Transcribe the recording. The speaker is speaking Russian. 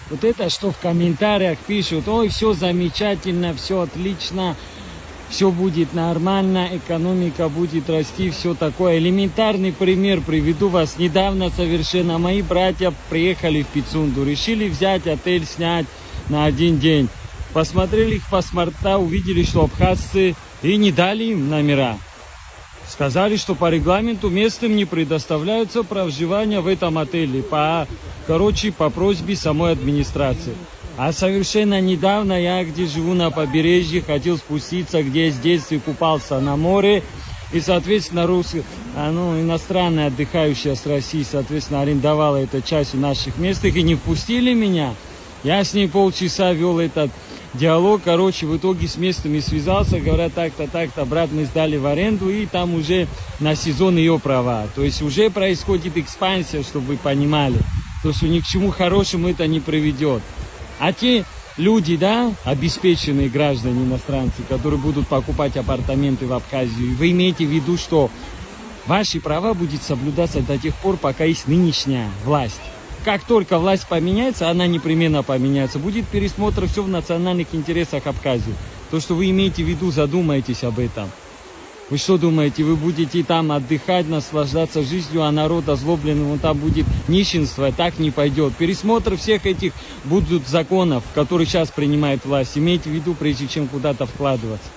Вот это, что в комментариях пишут, ой, все замечательно, все отлично, все будет нормально, экономика будет расти, все такое. Элементарный пример приведу вас. Недавно совершенно мои братья приехали в Пицунду, решили взять отель, снять на один день. Посмотрели их паспорта, увидели, что абхазцы, и не дали им номера. Сказали, что по регламенту местным не предоставляются проживания в этом отеле, по просьбе самой администрации. А совершенно недавно я, где живу на побережье, хотел спуститься, где я с детства купался на море. И, соответственно, иностранные отдыхающие с России, соответственно, арендовала эту часть у наших местных и не впустили меня. Я с ней полчаса вел этот диалог, в итоге с местными связался, говорят, так-то, брат, мы сдали в аренду, и там уже на сезон ее права. То есть уже происходит экспансия, чтобы вы понимали. То есть ни к чему хорошему это не приведет. А те люди, обеспеченные граждане иностранцы, которые будут покупать апартаменты в Абхазию, вы имеете в виду, что ваши права будут соблюдаться до тех пор, пока есть нынешняя власть. Как только власть поменяется, она непременно поменяется. Будет пересмотр все в национальных интересах Абхазии. То, что вы имеете в виду, задумайтесь об этом. Вы что думаете, вы будете там отдыхать, наслаждаться жизнью, а народ озлобленный, там будет нищенство, так не пойдет. Пересмотр всех этих будут законов, которые сейчас принимает власть. Имейте в виду, прежде чем куда-то вкладываться.